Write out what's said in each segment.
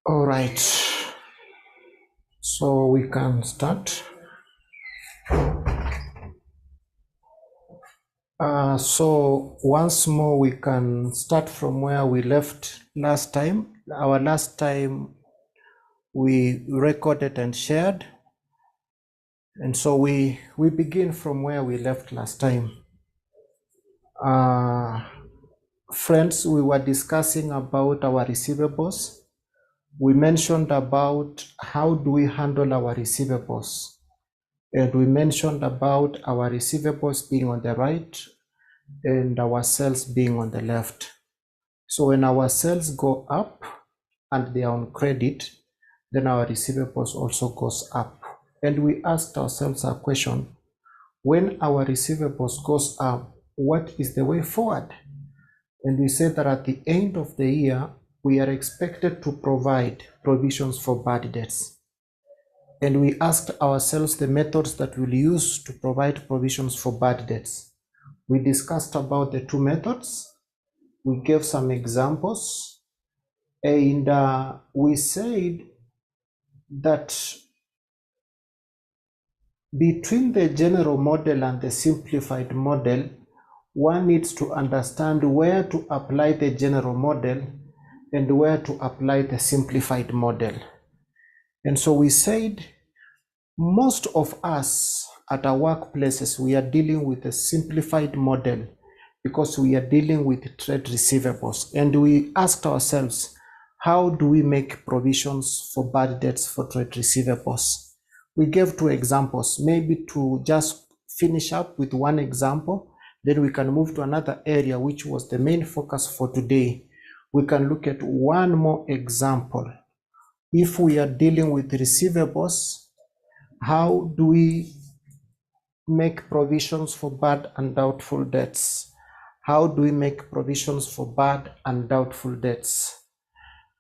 All right, so we can start. So once more, we can start from where we left last time. Our last time we recorded and shared, and so we begin from where we left last time. Friends, we were discussing about our receivables. We mentioned about how do we handle our receivables, and we mentioned about our receivables being on the right and our sales being on the left. So when our sales go up and they are on credit, then our receivables also goes up. And we asked ourselves a question: when our receivables goes up, what is the way forward? And we said that at the end of the year, we are expected to provide provisions for bad debts. And we asked ourselves the methods that we'll use to provide provisions for bad debts. We discussed about the two methods. We gave some examples, and we said that between the general model and the simplified model, one needs to understand where to apply the general model and where to apply the simplified model. And so we said most of us at our workplaces, we are dealing with a simplified model because we are dealing with trade receivables. And we asked ourselves, how do we make provisions for bad debts for trade receivables? We gave two examples. Maybe to just finish up with one example, then we can move to another area, which was the main focus for today. We can look at one more example. If we are dealing with receivables, how do we make provisions for bad and doubtful debts? How do we make provisions for bad and doubtful debts?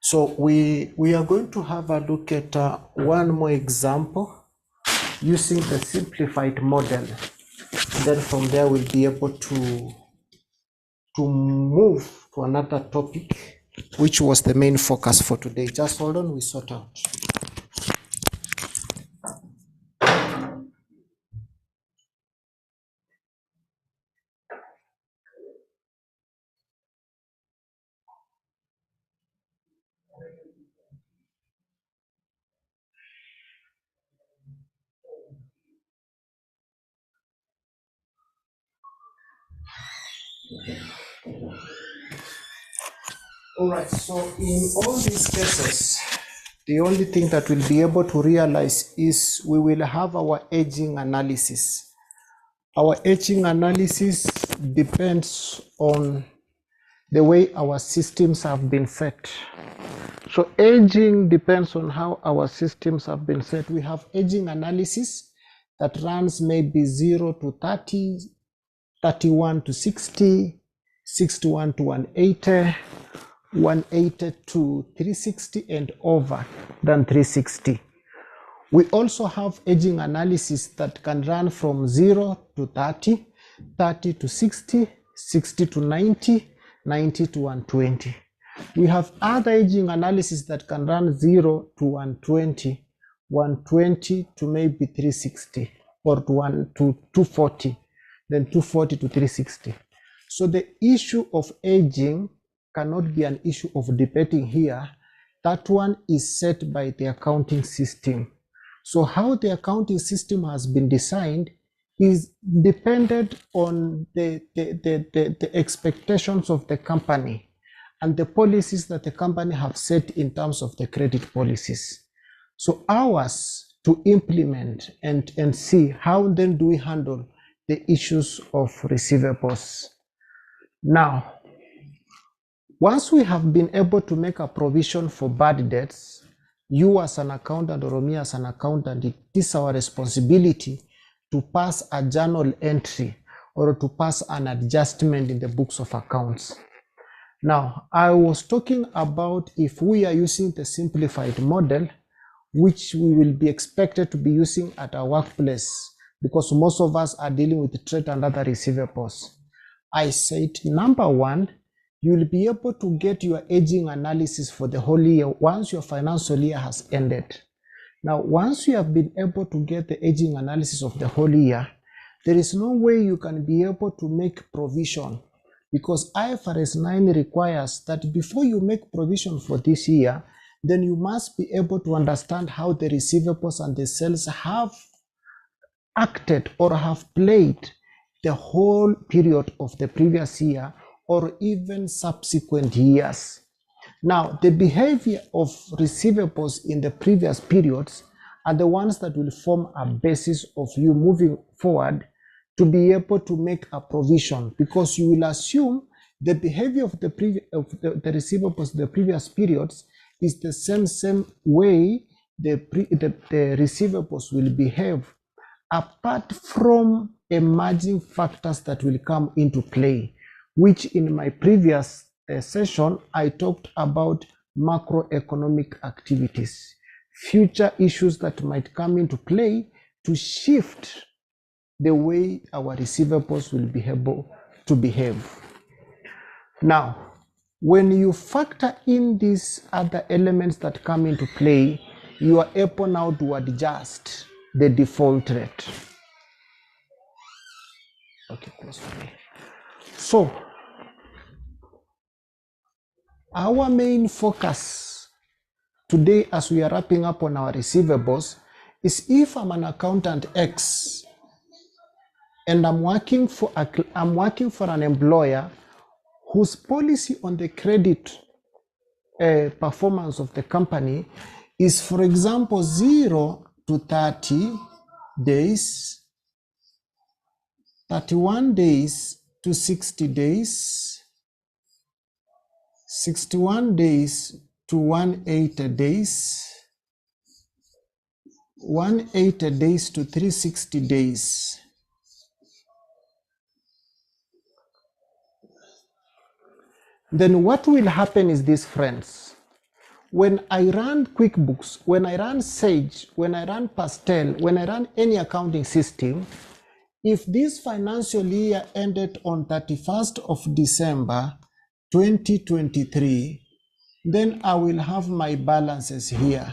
So we are going to have a look at one more example using the simplified model. Then from there we'll be able to move to another topic, which was the main focus for today. Just hold on, we sort out. All right, so in all these cases, the only thing that we'll be able to realize is we will have our aging analysis. Our aging analysis depends on the way our systems have been set. So aging depends on how our systems have been set. We have aging analysis that runs maybe 0 to 30, 31 to 60, 61 to 180, 180 to 360, and over than 360. We also have aging analysis that can run from 0 to 30, 30 to 60, 60 to 90, 90 to 120. We have other aging analysis that can run 0 to 120, 120 to maybe 360, or to 240, then 240 to 360. So the issue of aging cannot be an issue of debating here. That one is set by the accounting system. So how the accounting system has been designed is dependent on the expectations of the company and the policies that the company have set in terms of the credit policies. So ours to implement and see how then do we handle the issues of receivables. Now, once we have been able to make a provision for bad debts, you as an accountant or me as an accountant, it is our responsibility to pass a journal entry or to pass an adjustment in the books of accounts. Now, I was talking about if we are using the simplified model, which we will be expected to be using at our workplace, because most of us are dealing with trade and other receivables. I said, number one, You will be able to get your aging analysis for the whole year once your financial year has ended. Now, once you have been able to get the aging analysis of the whole year, there is no way you can be able to make provision, because IFRS 9 requires that before you make provision for this year, then you must be able to understand how the receivables and the sales have acted or have played the whole period of the previous year or even subsequent years. Now, the behavior of receivables in the previous periods are the ones that will form a basis of you moving forward to be able to make a provision, because you will assume the behavior of the receivables in the previous periods is the same way the receivables will behave, apart from emerging factors that will come into play, which in my previous session I talked about macroeconomic activities, future issues that might come into play to shift the way our receivables will be able to behave. Now, when you factor in these other elements that come into play, you are able now to adjust the default rate. Okay, close for me. So, our main focus today, as we are wrapping up on our receivables, is if I'm an accountant X and I'm working for an employer whose policy on the credit performance of the company is, for example, 0 to 30 days, 31 days to 60 days, 61 days to 180 days, 180 days to 360 days. Then what will happen is this, friends. When I run QuickBooks, when I run Sage, when I run Pastel, when I run any accounting system, if this financial year ended on 31st of December 2023, then I will have my balances here.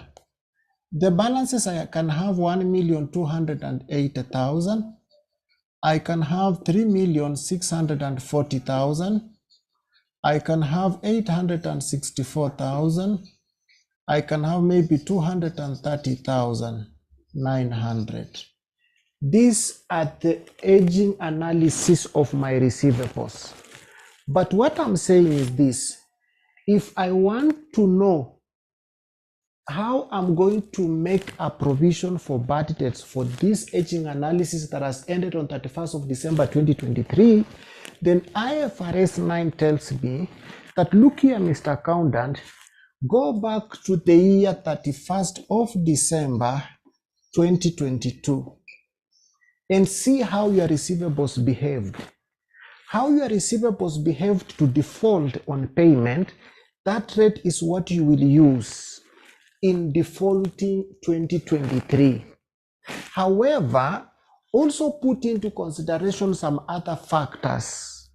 The balances, I can have 1,208,000. I can have 3,640,000. I can have 864,000. I can have maybe 230,900. These are the aging analysis of my receivables. But what I'm saying is this: if I want to know how I'm going to make a provision for bad debts for this aging analysis that has ended on 31st of December 2023, then IFRS 9 tells me that, look here, Mr. Accountant, go back to the year 31st of December 2022 and see how your receivables behaved. How your receivables behaved to default on payment, that rate is what you will use in defaulting 2023. However, also put into consideration some other factors,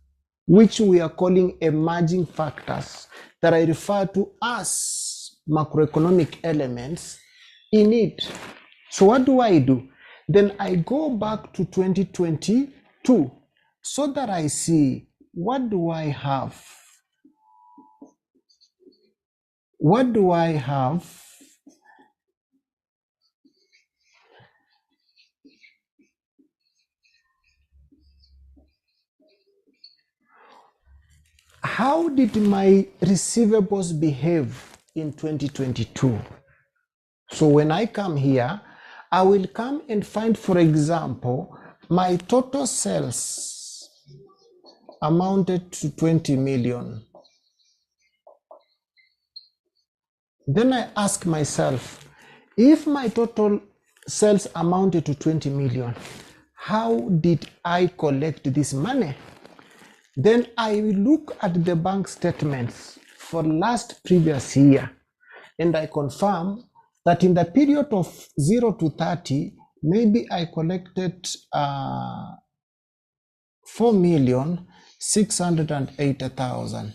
which we are calling emerging factors, that I refer to as macroeconomic elements in it. So what do? Then I go back to 2022 so that I see, what do I have? What do I have? How did my receivables behave in 2022? So when I come here, I will come and find, for example, my total sales amounted to 20 million. Then I ask myself, if my total sales amounted to 20 million, how did I collect this money? Then I will look at the bank statements for last previous year, and I confirm that in the period of 0 to 30, maybe I collected 4,680,000.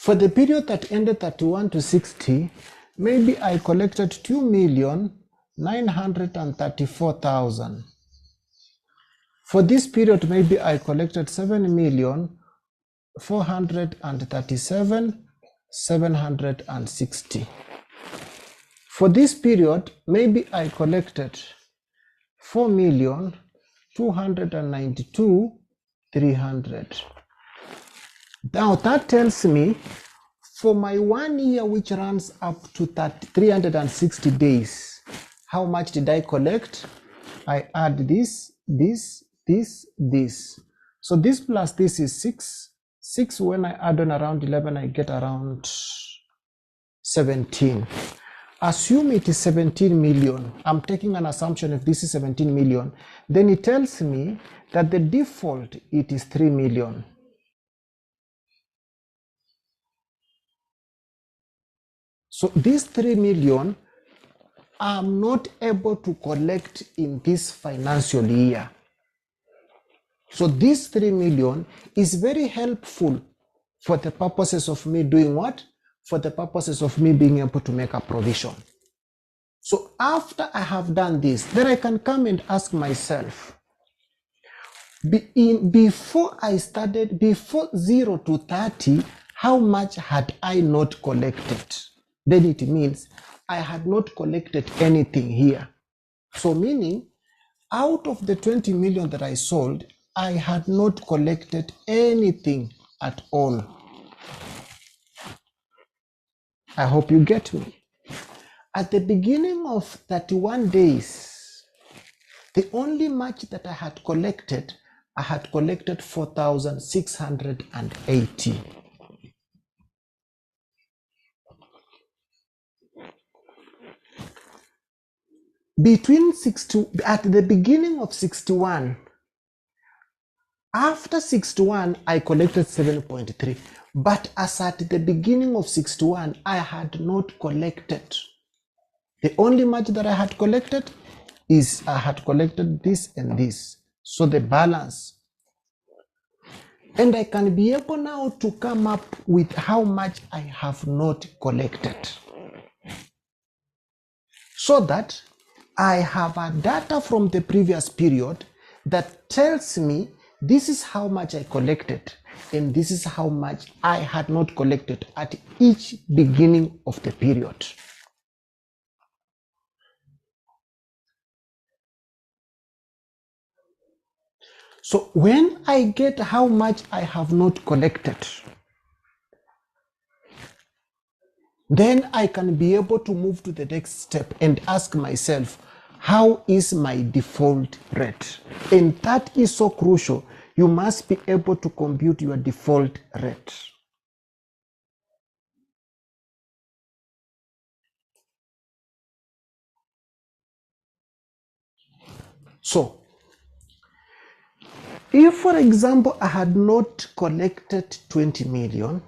For the period that ended 31 to 60, maybe I collected 2,934,000. For this period, maybe I collected 7,437,760. For this period, maybe I collected 4,292,300. Now that tells me for my 1 year, which runs up to 360 days, how much did I collect? I add this. So this plus this is 6. 6, when I add on around 11, I get around 17. Assume it is 17 million. I'm taking an assumption if this is 17 million. Then it tells me that the default, it is 3 million. So this 3 million, I'm not able to collect in this financial year. So this 3 million is very helpful for the purposes of me doing what? For the purposes of me being able to make a provision. So after I have done this, then I can come and ask myself, before I started, before 0 to 30, how much had I not collected? Then it means I had not collected anything here. So meaning, out of the 20 million that I sold, I had not collected anything at all. I hope you get me. At the beginning of 31 days, the only much that I had collected 4,680. At the beginning of 61, after 61, I collected 7.3. But as at the beginning of 61, I had not collected. The only much that I had collected is I had collected this and this. So the balance. And I can be able now to come up with how much I have not collected. So that I have a data from the previous period that tells me this is how much I collected and this is how much I had not collected at each beginning of the period. So when I get how much I have not collected, then I can be able to move to the next step and ask myself, how is my default rate? And that is so crucial. You must be able to compute your default rate. So, if for example, I had not collected 20 million,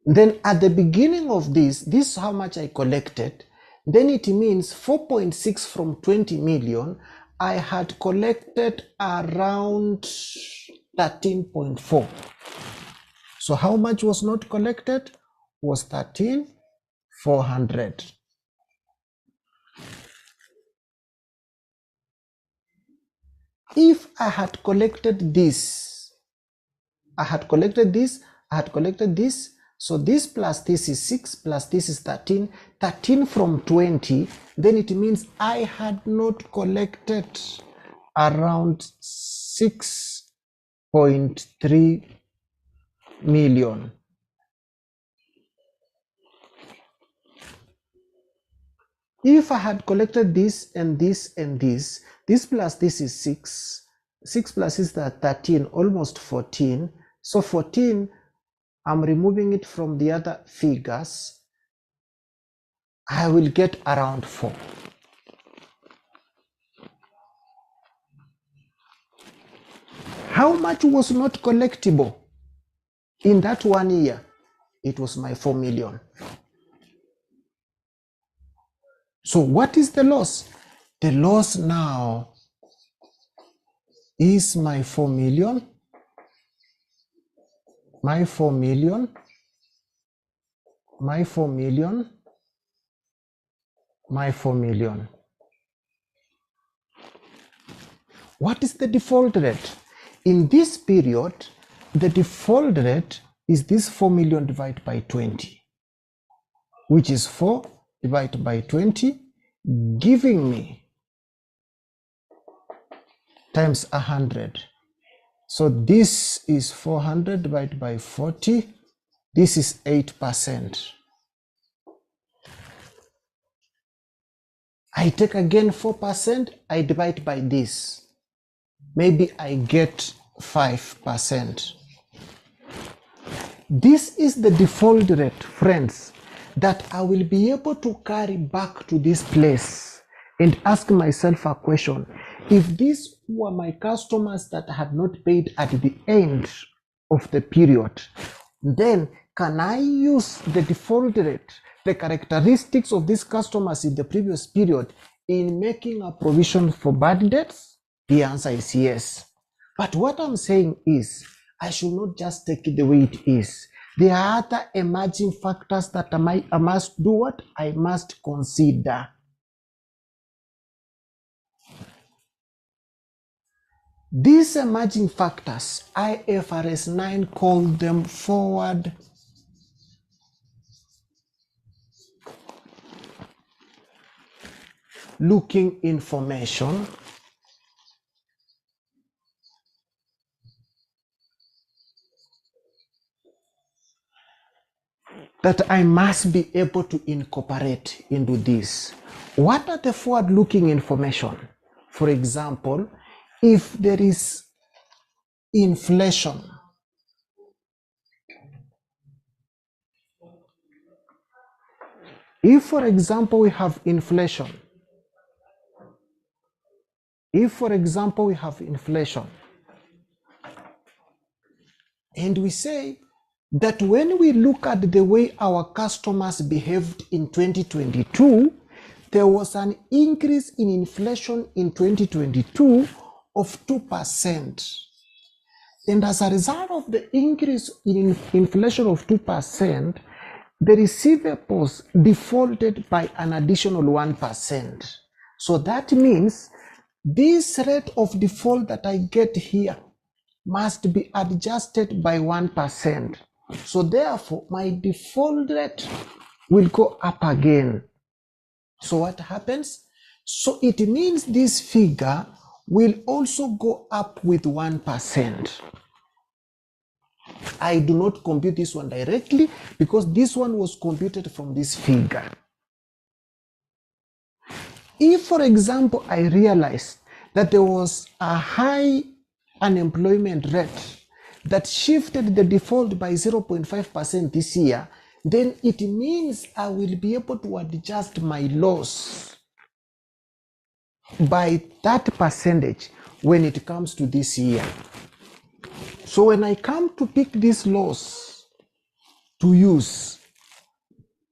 then at the beginning of this is how much I collected, then it means 4.6 from 20 million, I had collected around 13.4. So how much was not collected? Was 13,400. If I had collected this, I had collected this, so this plus this is 6 plus this is 13, 13 from 20, then it means I had not collected around 6.3 million. If I had collected this and this and this plus this is 6, 6 plus this is 13, almost 14. So 14, I'm removing it from the other figures. I will get around 4. How much was not collectible in that 1 year? It was my 4 million. So what is the loss? The loss now is my 4 million my 4 million, my 4 million, my 4 million. What is the default rate? In this period, the default rate is this 4 million divided by 20, which is 4 divided by 20, giving me times 100. So this is 400 divided by 40. This is 8%. I take again 4%, I divide by this. Maybe I get 5%. This is the default rate, friends, that I will be able to carry back to this place and ask myself a question. If these were my customers that had not paid at the end of the period, then can I use the default rate, the characteristics of these customers in the previous period in making a provision for bad debts? The answer is yes. But what I'm saying is, I should not just take it the way it is. There are other emerging factors that I must do what? I must consider. These emerging factors, IFRS 9 called them forward looking information that I must be able to incorporate into this. What are the forward-looking information? For example, if there is inflation, if for example we have inflation, and we say that when we look at the way our customers behaved in 2022, there was an increase in inflation in 2022 of 2%. And as a result of the increase in inflation of 2%, the receivables defaulted by an additional 1%. So that means this rate of default that I get here must be adjusted by 1%. So therefore, my default rate will go up again. So what happens? So it means this figure will also go up with 1%. I do not compute this one directly because this one was computed from this figure. If, for example, I realized that there was a high unemployment rate that shifted the default by 0.5% this year, then it means I will be able to adjust my loss by that percentage when it comes to this year. So when I come to pick this loss to use,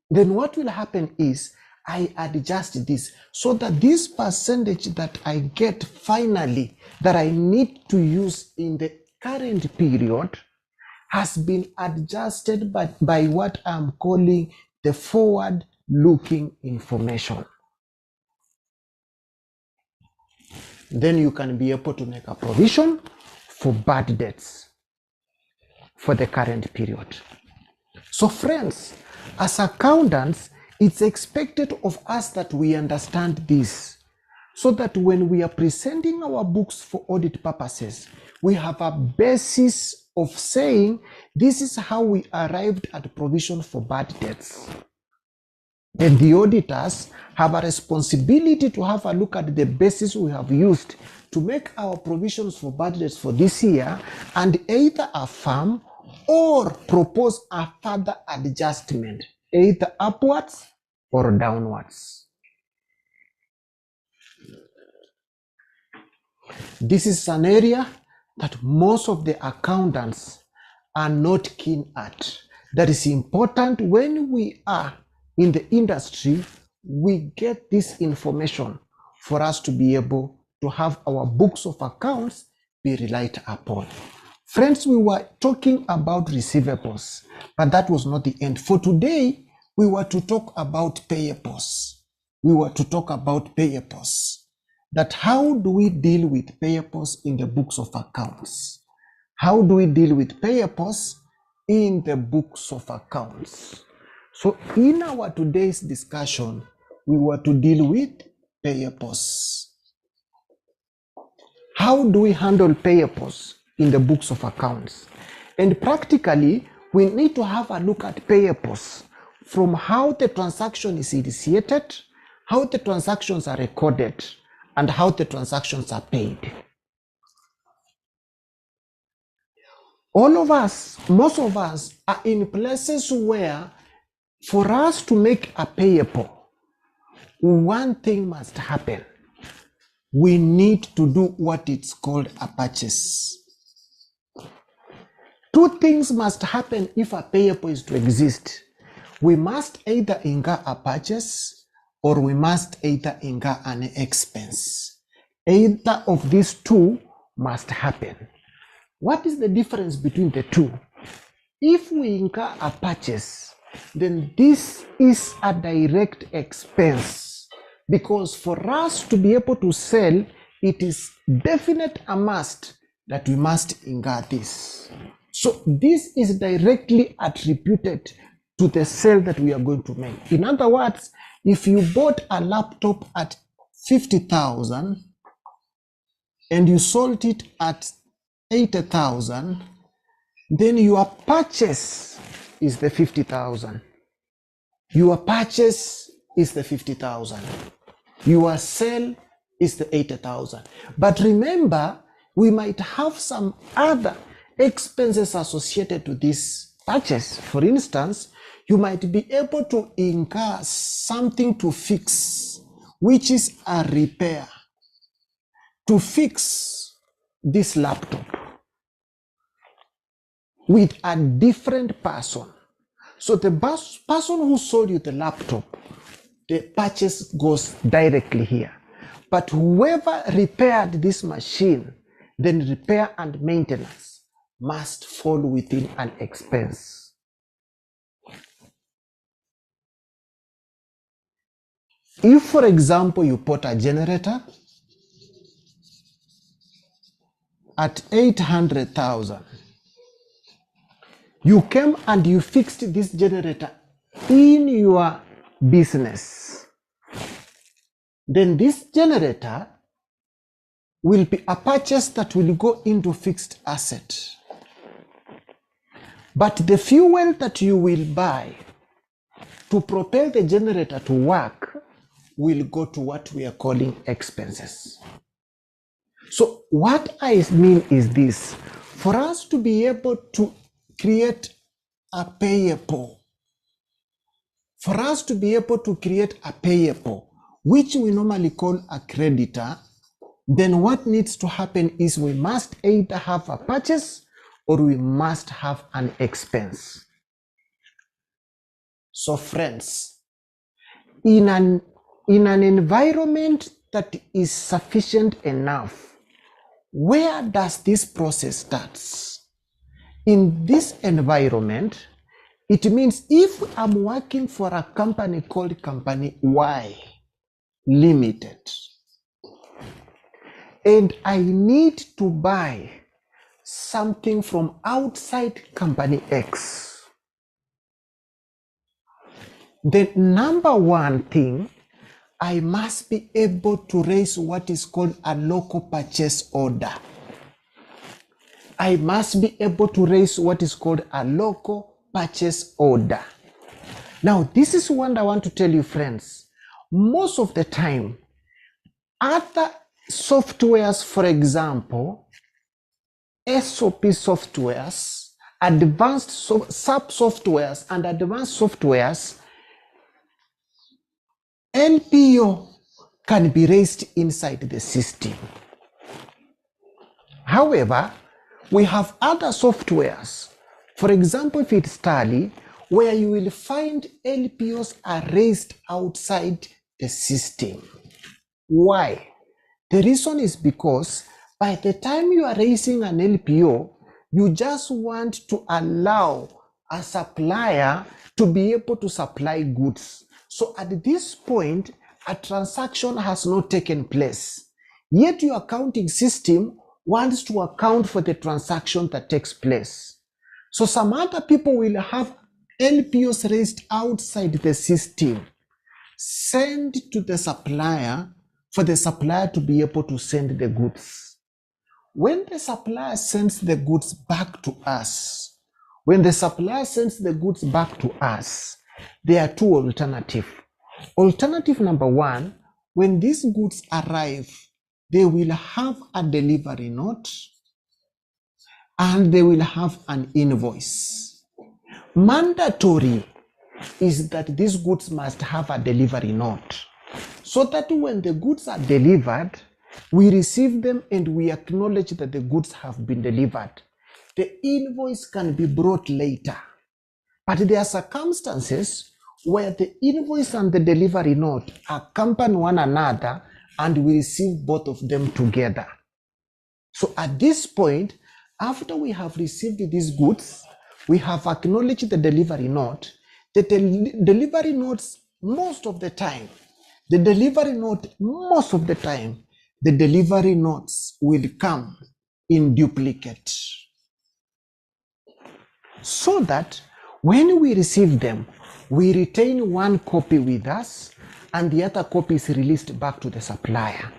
then what will happen is I adjust this so that this percentage that I get finally that I need to use in the current period has been adjusted by what I'm calling the forward-looking information. Then you can be able to make a provision for bad debts for the current period. So friends, as accountants, it's expected of us that we understand this so that when we are presenting our books for audit purposes, we have a basis of saying this is how we arrived at provision for bad debts. And the auditors have a responsibility to have a look at the basis we have used to make our provisions for bad debts for this year and either affirm or propose a further adjustment, either upwards or downwards. This is an area that most of the accountants are not keen at. That is important when we are in the industry, we get this information for us to be able to have our books of accounts be relied upon. Friends, we were talking about receivables, but that was not the end. For today, we were to talk about payables. That how do we deal with payables in the books of accounts? How do we deal with payables in the books of accounts? So in our today's discussion, we were to deal with payables. How do we handle payables in the books of accounts? And practically, we need to have a look at payables from how the transaction is initiated, how the transactions are recorded, and how the transactions are paid. All of us, most of us, are in places where for us to make a payable, one thing must happen. We need to do what it's called a purchase. Two things must happen if a payable is to exist. We must either incur a purchase or we must either incur an expense. Either of these two must happen. What is the difference between the two? If we incur a purchase, then this is a direct expense, because for us to be able to sell, it is definite a must that we must incur this. So this is directly attributed to the sale that we are going to make. In other words, if you bought a laptop at 50,000 and you sold it at 80,000, then your purchase is the 50,000. Your purchase is the 50,000. Your sale is the 80,000. But remember, we might have some other expenses associated to this purchase. For instance, you might be able to incur something to fix, which is a repair, to fix this laptop with a different person. So the person who sold you the laptop, the purchase goes directly here. But whoever repaired this machine, then repair and maintenance must fall within an expense. If, for example, you bought a generator at 800,000, you came and you fixed this generator in your business, then this generator will be a purchase that will go into fixed asset. But the fuel that you will buy to propel the generator to work will go to what we are calling expenses. So what I mean is this: for us to be able to create a payable, which we normally call a creditor, then what needs to happen is we must either have a purchase or we must have an expense. So friends, in an environment that is sufficient enough, where does this process start? In this environment, it means if I'm working for a company called Company Y Limited, and I need to buy something from outside Company X, the number one thing, I must be able to raise what is called a local purchase order. I must be able to raise what is called a local purchase order. Now, this is what I want to tell you, friends. Most of the time, other softwares, for example, SOP softwares, advanced sub-softwares and advanced softwares, LPO can be raised inside the system. However, we have other softwares, for example, if it's Tally, where you will find LPOs are raised outside the system. Why? The reason is because by the time you are raising an LPO, You just want to allow a supplier to be able to supply goods. So at this point, a transaction has not taken place. Yet your accounting system wants to account for the transaction that takes place. So some other people will have LPOs raised outside the system, send to the supplier for the supplier to be able to send the goods. When the supplier sends the goods back to us, there are two alternatives. Alternative number one, when these goods arrive, they will have a delivery note and they will have an invoice. Mandatory is that these goods must have a delivery note, so that when the goods are delivered, we receive them and we acknowledge that the goods have been delivered. The invoice can be brought later, but there are circumstances where the invoice and the delivery note accompany one another and we receive both of them together. So at this point, after we have received these goods, we have acknowledged the delivery note. The delivery notes most of the time, the delivery notes will come in duplicate, so that when we receive them, we retain one copy with us and the other copy is released back to the supplier.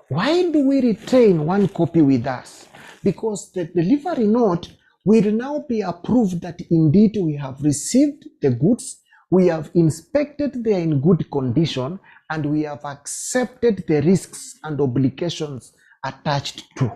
Why do we retain one copy with us? Because the delivery note will now be approved that indeed we have received the goods, we have inspected they are in good condition, and we have accepted the risks and obligations attached to.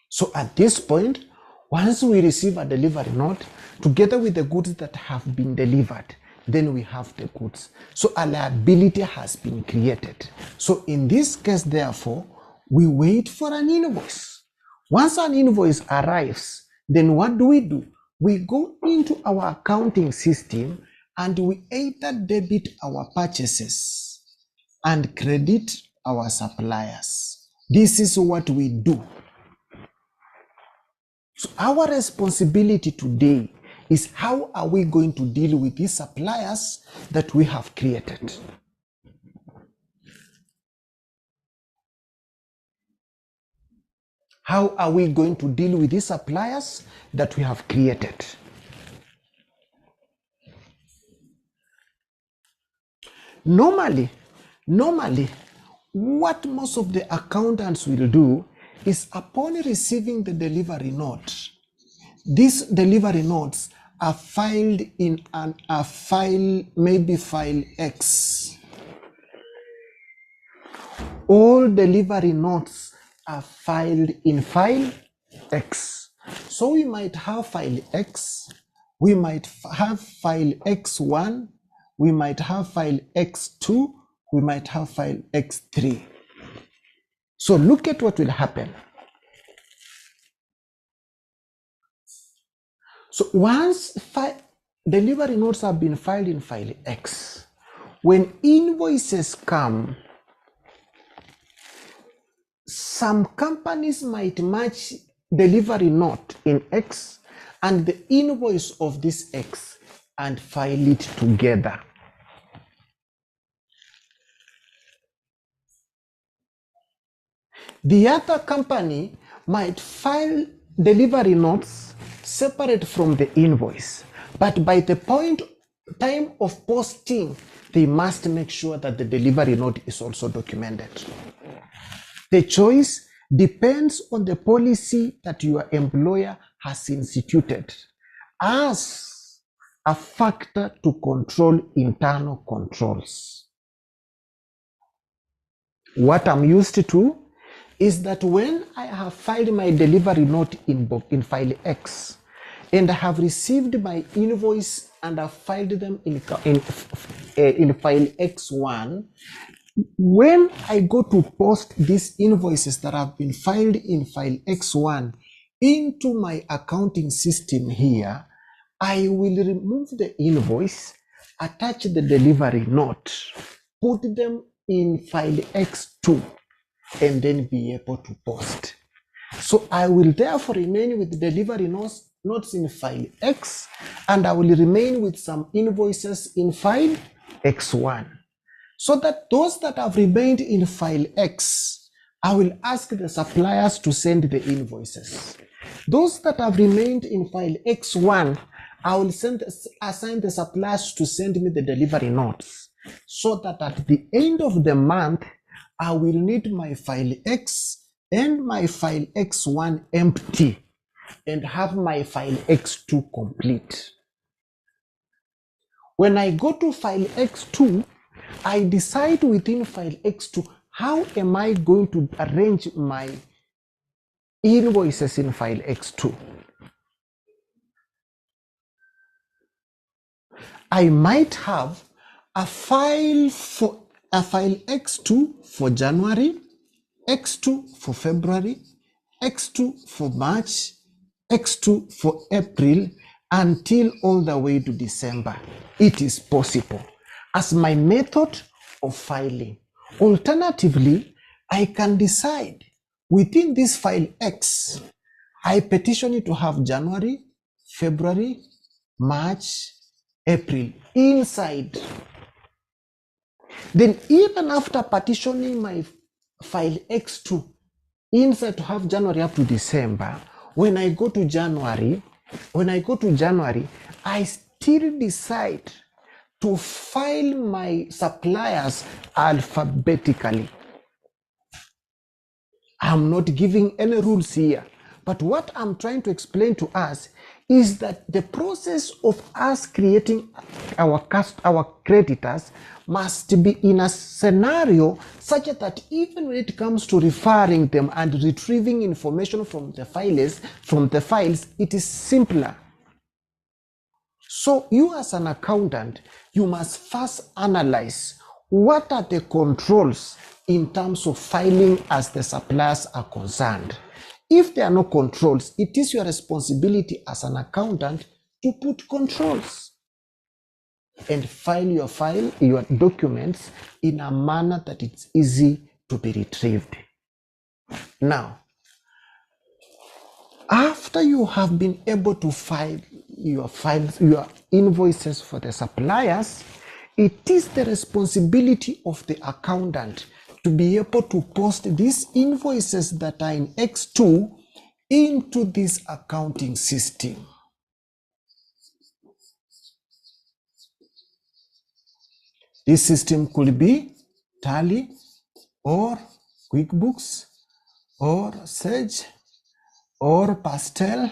So at this point, once we receive a delivery note, together with the goods that have been delivered, then we have the goods. So a liability has been created. So in this case, therefore, we wait for an invoice. Once an invoice arrives, then what do? We go into our accounting system and we either debit our purchases and credit our suppliers. This is what we do. So our responsibility today is how are we going to deal with these suppliers that we have created? How are we going to deal with these suppliers that we have created? Normally, what most of the accountants will do is, upon receiving the delivery note, these delivery notes are filed in a file, maybe file X. All delivery notes are filed in file X. So we might have file X, we might have file X1, we might have file X2, we might have file X3. So look at what will happen. So once delivery notes have been filed in file X, when invoices come, some companies might match delivery note in X and the invoice of this X and file it together. The other company might file delivery notes separate from the invoice, but by the time of posting, they must make sure that the delivery note is also documented. The choice depends on the policy that your employer has instituted as a factor to control internal controls. What I'm used to is that when I have filed my delivery note in file X and I have received my invoice and I filed them in file X1, when I go to post these invoices that have been filed in file X1 into my accounting system here, I will remove the invoice, attach the delivery note, put them in file X2, and then be able to post. So I will therefore remain with delivery notes in file X, and I will remain with some invoices in file X1. So that those that have remained in file X, I will ask the suppliers to send the invoices. Those that have remained in file X1, I will assign the suppliers to send me the delivery notes, so that at the end of the month, I will need my file X and my file X1 empty and have my file X2 complete. When I go to file X2, I decide within file X2, how am I going to arrange my invoices in file X2? I might have a file X2 for January, X2 for February, X2 for March, X2 for April, until all the way to December. It is possible as my method of filing. Alternatively, I can decide within this file X, I petition it to have January, February, March, April inside. Then even after partitioning my file X2 inside to have January up to December, when I go to January, I still decide to file my suppliers alphabetically. I'm not giving any rules here, but what I'm trying to explain to us is that the process of us creating our creditors must be in a scenario such that even when it comes to referring them and retrieving information from the files, it is simpler. So you as an accountant, you must first analyze what are the controls in terms of filing as the suppliers are concerned. If there are no controls, it is your responsibility as an accountant to put controls and file your documents in a manner that it's easy to be retrieved. Now, after you have been able to file your invoices for the suppliers, it is the responsibility of the accountant to be able to post these invoices that are in X2 into this accounting system. This system could be Tally or QuickBooks or Sage or Pastel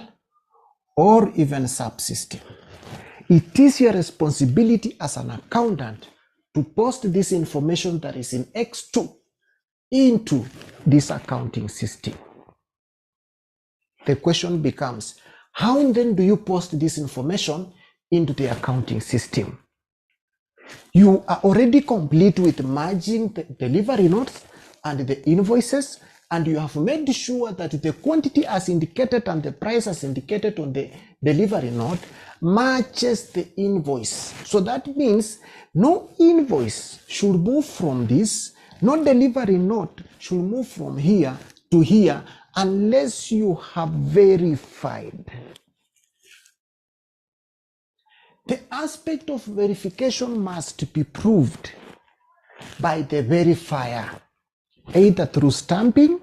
or even Subsystem. It is your responsibility as an accountant to post this information that is in X2 into this accounting system. The question becomes, how then do you post this information into the accounting system? You are already complete with merging the delivery notes and the invoices, and you have made sure that the quantity as indicated and the price as indicated on the delivery note matches the invoice. So that means no invoice should move from this, no delivery note should move from here to here unless you have verified. The aspect of verification must be proved by the verifier, either through stamping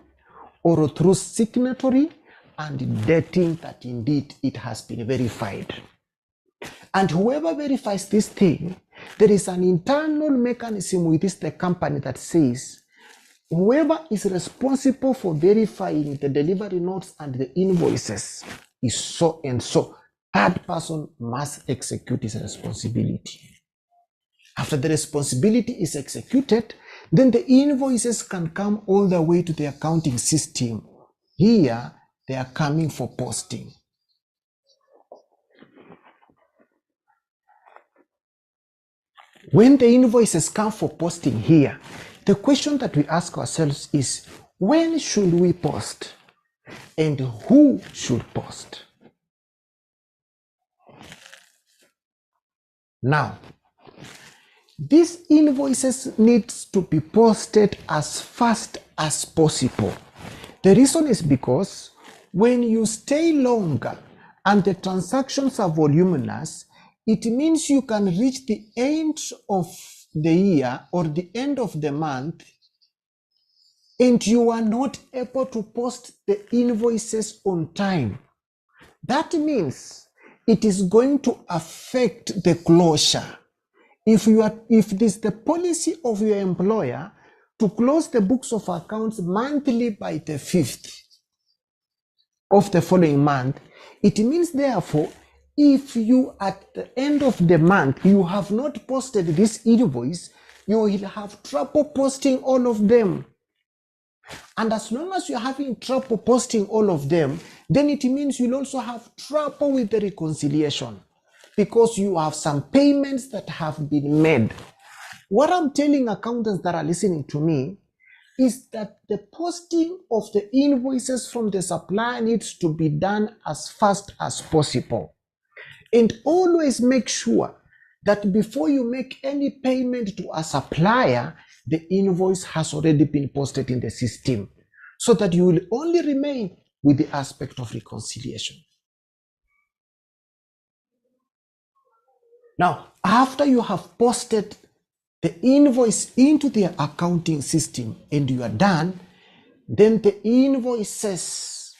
or through signatory and dating that indeed it has been verified. And whoever verifies this thing, there is an internal mechanism within the company that says whoever is responsible for verifying the delivery notes and the invoices is so and so. That person must execute his responsibility. After the responsibility is executed, then the invoices can come all the way to the accounting system. Here, they are coming for posting. When the invoices come for posting here, the question that we ask ourselves is, when should we post? And who should post? Now, These invoices needs to be posted as fast as possible. The reason is because when you stay longer and the transactions are voluminous, it means you can reach the end of the year or the end of the month and you are not able to post the invoices on time. That means it is going to affect the closure. If it is the policy of your employer to close the books of accounts monthly by the 5th of the following month, it means therefore, if you at the end of the month, you have not posted this invoice, you will have trouble posting all of them. And as long as you're having trouble posting all of them, then it means you'll also have trouble with the reconciliation because you have some payments that have been made. What I'm telling accountants that are listening to me is that the posting of the invoices from the supplier needs to be done as fast as possible. And always make sure that before you make any payment to a supplier, the invoice has already been posted in the system so that you will only remain with the aspect of reconciliation. Now, after you have posted the invoice into the accounting system and you are done, then the invoices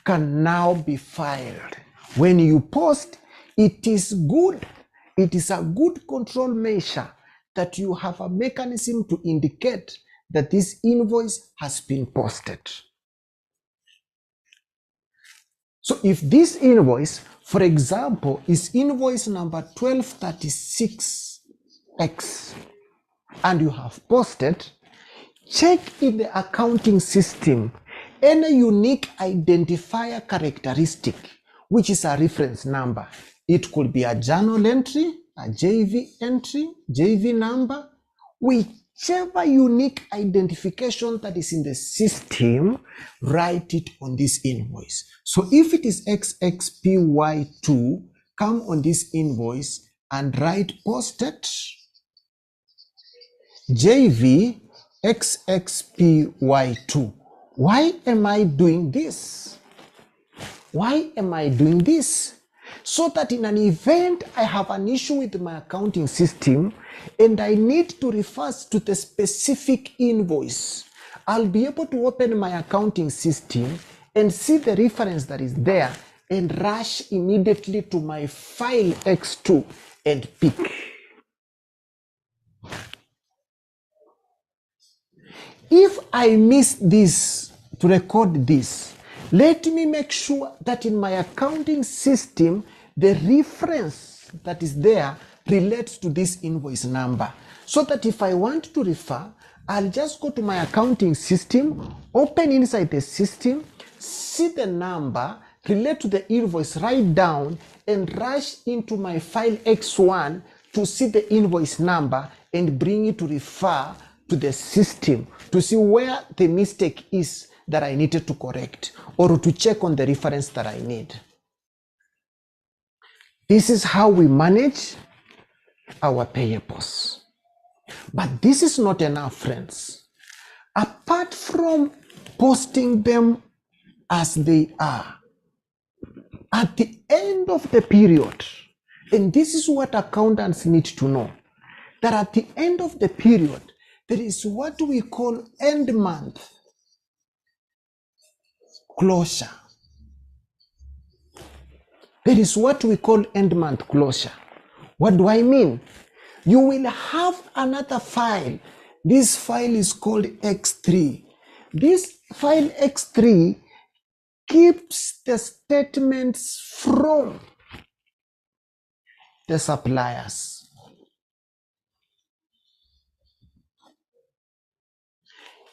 can now be filed. When you post, it is good. It is a good control measure that you have a mechanism to indicate that this invoice has been posted. So if this invoice, for example, is invoice number 1236X and you have posted, check in the accounting system any unique identifier characteristic, which is a reference number. It could be a journal entry, a JV entry, JV number, whichever unique identification that is in the system, write it on this invoice. So if it is XXPY2, come on this invoice and write posted JV XXPY2. Why am I doing this? Why am I doing this? So that in an event I have an issue with my accounting system and I need to refer to the specific invoice, I'll be able to open my accounting system and see the reference that is there and rush immediately to my file X2 and pick. If I miss this, to record this, let me make sure that in my accounting system, the reference that is there relates to this invoice number. So that if I want to refer, I'll just go to my accounting system, open inside the system, see the number, relate to the invoice, write down, and rush into my file X1 to see the invoice number and bring it to refer to the system to see where the mistake is that I needed to correct or to check on the reference that I need. This is how we manage our payables. But this is not enough, friends. Apart from posting them as they are, at the end of the period, and this is what accountants need to know, that at the end of the period, there is what we call end month closure. There is what we call end month closure. What do I mean? You will have another file. This file is called X3. This file X3 keeps the statements from the suppliers.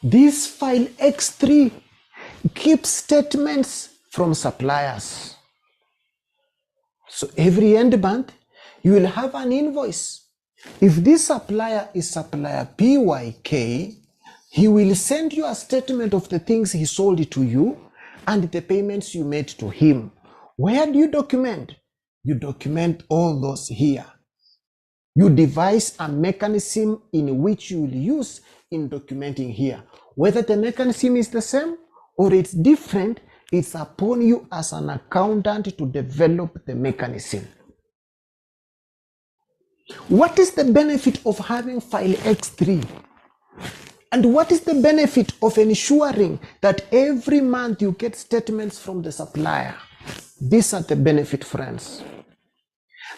This file X3 keeps statements from suppliers. So every end month, you will have an invoice. If this supplier is supplier PYK, he will send you a statement of the things he sold to you and the payments you made to him. Where do you document? You document all those here. You devise a mechanism in which you will use in documenting here. Whether the mechanism is the same or it's different, it's upon you as an accountant to develop the mechanism. What is the benefit of having file X3? And what is the benefit of ensuring that every month you get statements from the supplier? These are the benefit, friends.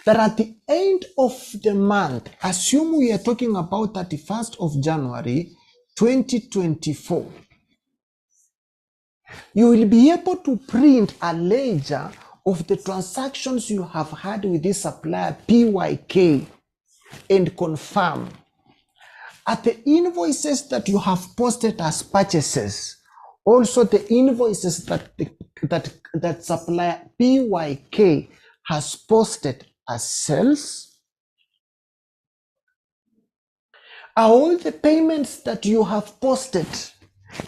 That at the end of the month, assume we are talking about 31st of January 2024, you will be able to print a ledger of the transactions you have had with this supplier PYK and confirm. At the invoices that you have posted as purchases, also the invoices that supplier PYK has posted as sales, are all the payments that you have posted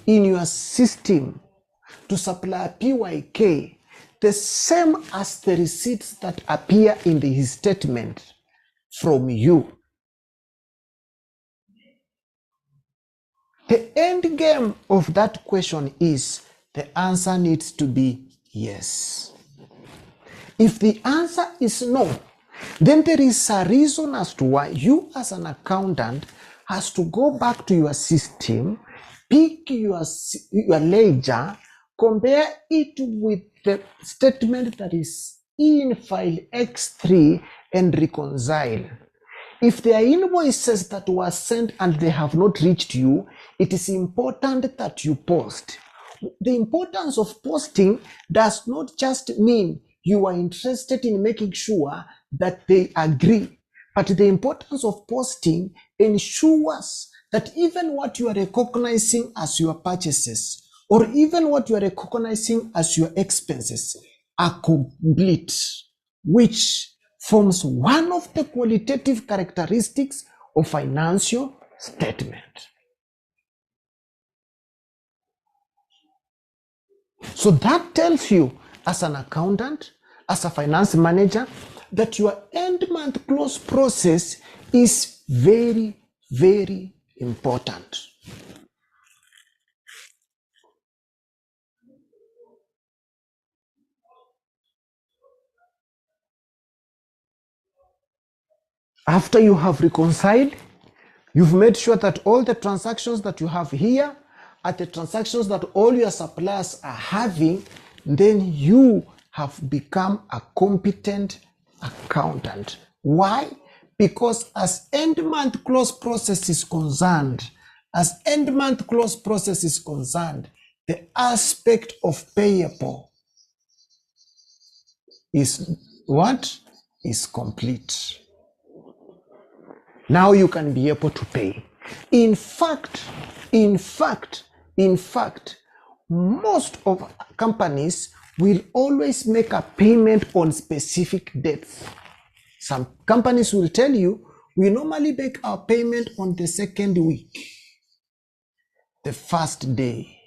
in your system to supplier PYK the same as the receipts that appear in the statement from you? The end game of that question is the answer needs to be yes. If the answer is no, then there is a reason as to why you as an accountant has to go back to your system, pick your ledger, compare it with the statement that is in file X3 and reconcile. If there are invoices that were sent and they have not reached you, it is important that you post. The importance of posting does not just mean you are interested in making sure that they agree, but the importance of posting ensures that even what you are recognizing as your purchases, or even what you are recognizing as your expenses, are complete, which forms one of the qualitative characteristics of financial statement. So that tells you as an accountant, as a finance manager, that your end month close process is very, very important. After you have reconciled, you've made sure that all the transactions that you have here are the transactions that all your suppliers are having, then you have become a competent accountant. Why? Because as end month close process is concerned, the aspect of payable is what? Is complete. Now you can be able to pay. In fact, most of companies will always make a payment on specific dates. Some companies will tell you, we normally make our payment on the second week, the first day,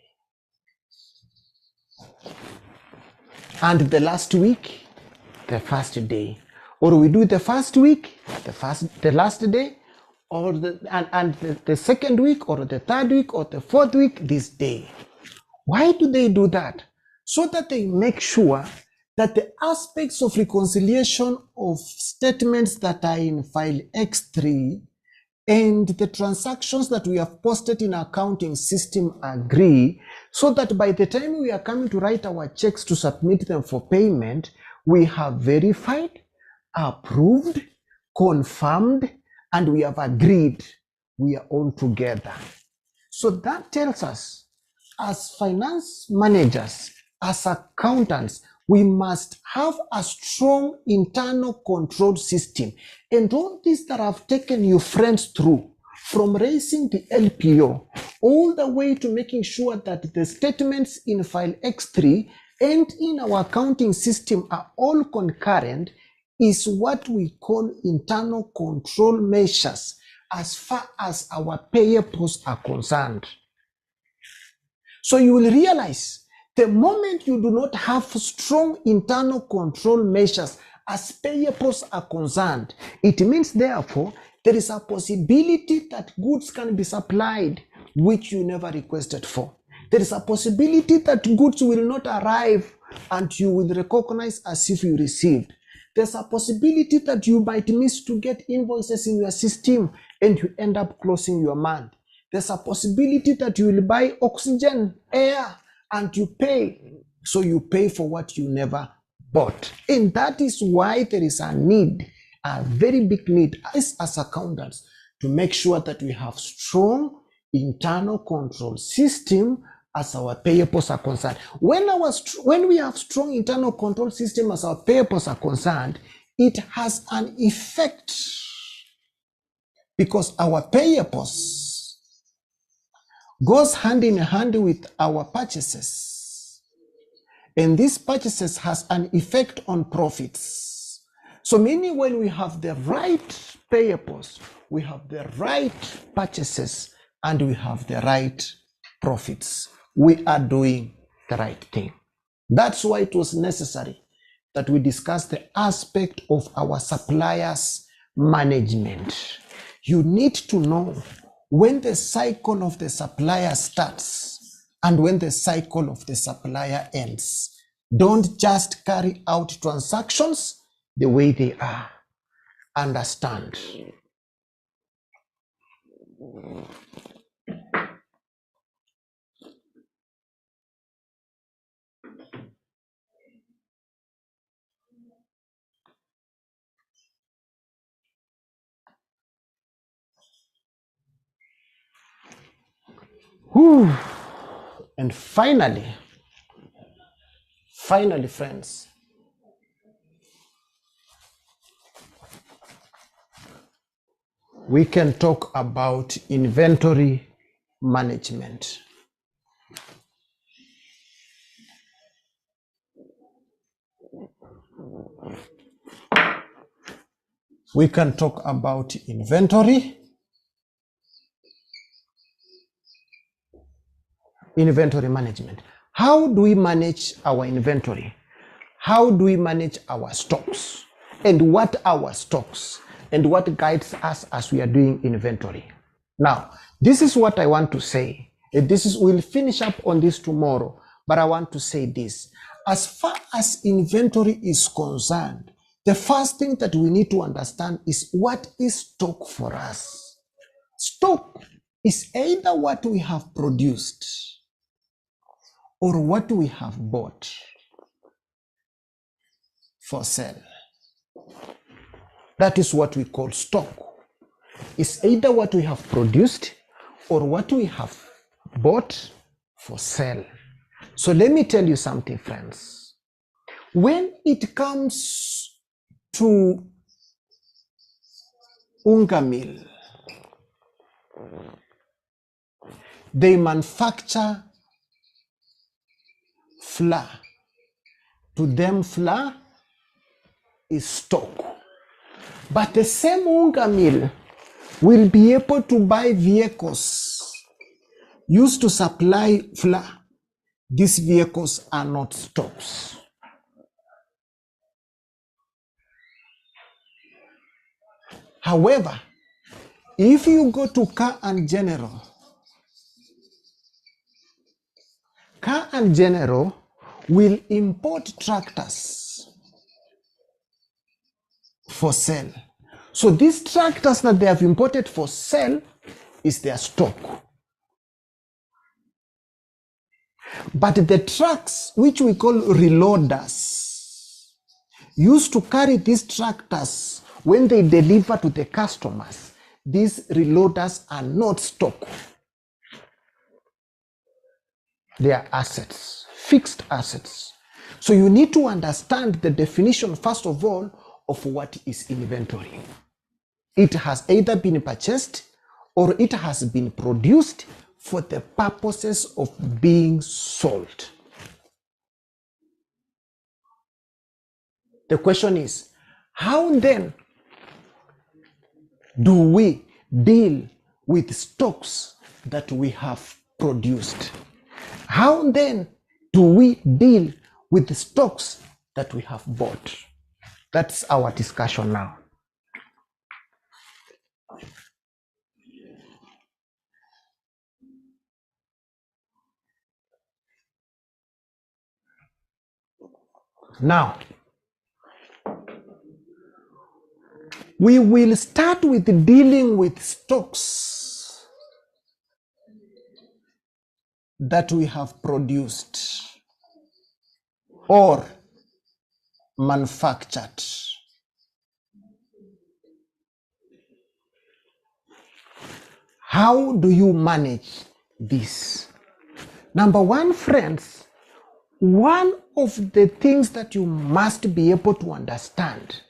and the last week, the first day. Or we do the first week, the last day, or the second week, or the third week, or the fourth week, this day. Why do they do that? So that they make sure that the aspects of reconciliation of statements that are in file X3 and the transactions that we have posted in our accounting system agree, so that by the time we are coming to write our checks to submit them for payment, we have verified, approved, confirmed, and we have agreed we are all together. So that tells us, as finance managers, as accountants, we must have a strong internal control system. And all this that I've taken you friends through, from raising the LPO all the way to making sure that the statements in file X3 and in our accounting system are all concurrent, is what we call internal control measures as far as our payables are concerned. So you will realize the moment you do not have strong internal control measures as payables are concerned, it means therefore there is a possibility that goods can be supplied which you never requested for. There is a possibility that goods will not arrive and you will recognize as if you received. There's a possibility that you might miss to get invoices in your system and you end up closing your month. There's a possibility that you will buy oxygen, air, and you pay. So you pay for what you never bought. And that is why there is a need, a very big need as accountants, to make sure that we have strong internal control system as our payables are concerned. When we have strong internal control system as our payables are concerned, it has an effect because our payables goes hand in hand with our purchases. And these purchases has an effect on profits. So meaning when we have the right payables, we have the right purchases, and we have the right profits, we are doing the right thing. That's why it was necessary that we discuss the aspect of our suppliers management. You need to know when the cycle of the supplier starts and when the cycle of the supplier ends. Don't just carry out transactions the way they are. Understand. Whew. And finally, friends, we can talk about inventory management. We can talk about inventory management. How do we manage our inventory? How do we manage our stocks? And what are our stocks? And what guides us as we are doing inventory? Now, this is what I want to say. We'll finish up on this tomorrow, but I want to say this. As far as inventory is concerned, the first thing that we need to understand is what is stock for us. Stock is either what we have produced or what we have bought for sale. That is what we call stock. It's either what we have produced or what we have bought for sale. So let me tell you something, friends. When it comes to unga mill, they manufacture flour. To them, flour is stock. But the same unga mill will be able to buy vehicles used to supply flour. These vehicles are not stocks. However, if you go to Car and General will import tractors for sale. So these tractors that they have imported for sale is their stock. But the trucks, which we call reloaders, used to carry these tractors when they deliver to the customers. These reloaders are not stock. They are assets, fixed assets. So you need to understand the definition, first of all, of what is inventory. It has either been purchased or it has been produced for the purposes of being sold. The question is, how then do we deal with stocks that we have produced? How then do we deal with the stocks that we have bought? That's our discussion now. Now, we will start with dealing with stocks that we have produced or manufactured. How do you manage this? Number one, friends, one of the things that you must be able to understand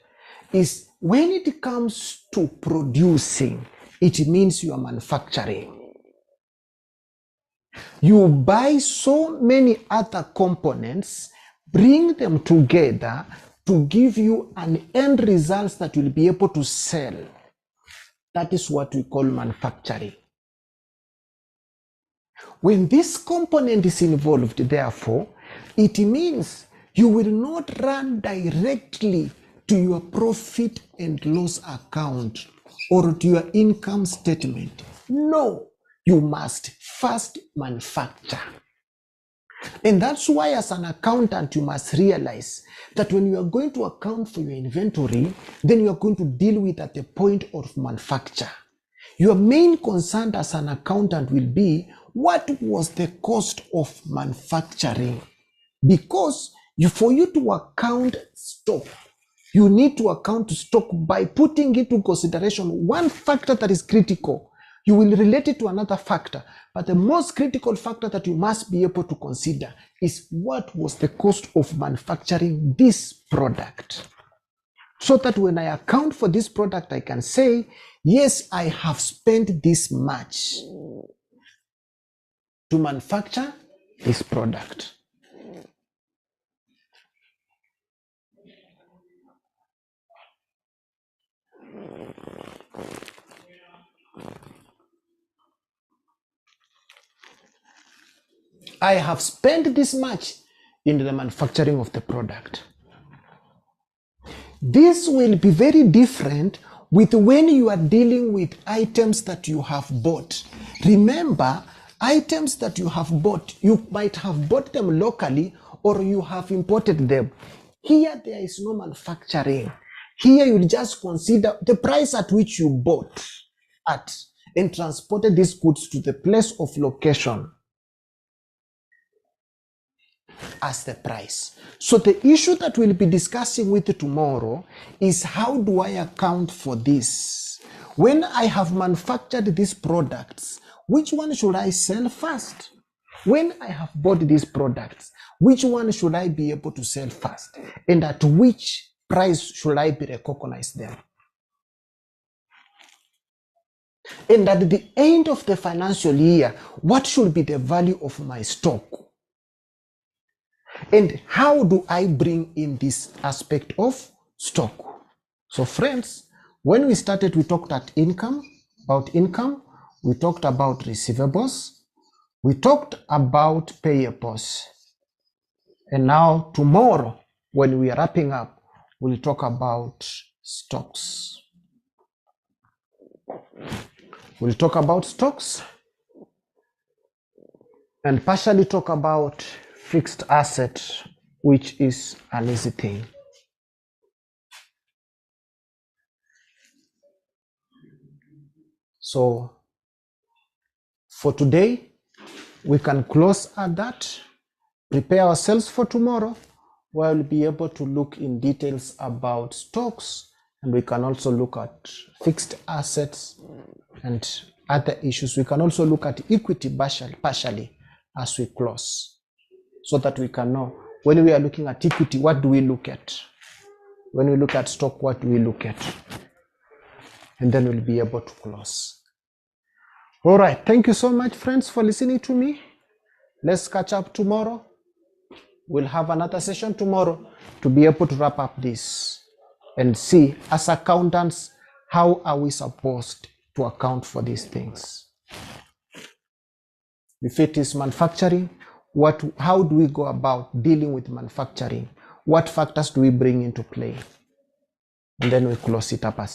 is when it comes to producing, it means you are manufacturing. You buy so many other components, bring them together to give you an end result that you'll be able to sell. That is what we call manufacturing. When this component is involved, therefore, it means you will not run directly to your profit and loss account or to your income statement. No, you must first manufacture. And that's why as an accountant, you must realize that when you are going to account for your inventory, then you are going to deal with at the point of manufacture. Your main concern as an accountant will be what was the cost of manufacturing? Because for you to account stock, you need to account stock by putting into consideration one factor that is critical. You will relate it to another factor, but the most critical factor that you must be able to consider is what was the cost of manufacturing this product. So that when I account for this product, I can say, yes, I have spent this much to manufacture this product. I have spent this much in the manufacturing of the product. This will be very different with when you are dealing with items that you have bought. Remember, items that you have bought, you might have bought them locally or you have imported them. Here there is no manufacturing. Here you just consider the price at which you bought at and transported these goods to the place of location as the price. So the issue that we'll be discussing with you tomorrow is how do I account for this? When I have manufactured these products, which one should I sell first? When I have bought these products, which one should I be able to sell first? And at which price should I be recognized them? And at the end of the financial year, what should be the value of my stock? And how do I bring in this aspect of stock? So friends, when we started, we talked about income, we talked about receivables, we talked about payables. And now tomorrow, when we are wrapping up, we'll talk about stocks. We'll talk about stocks and partially talk about fixed asset, which is an easy thing. So for today, we can close at that, prepare ourselves for tomorrow, where we'll be able to look in details about stocks, and we can also look at fixed assets and other issues. We can also look at equity partially as we close, so that we can know when we are looking at equity, what do we look at? When we look at stock, what do we look at? And then we'll be able to close. All right. Thank you so much, friends, for listening to me. Let's catch up tomorrow. We'll have another session tomorrow to be able to wrap up this and see, as accountants, how are we supposed to account for these things? If it is manufacturing, how do we go about dealing with manufacturing? What factors do we bring into play? and then we close it up as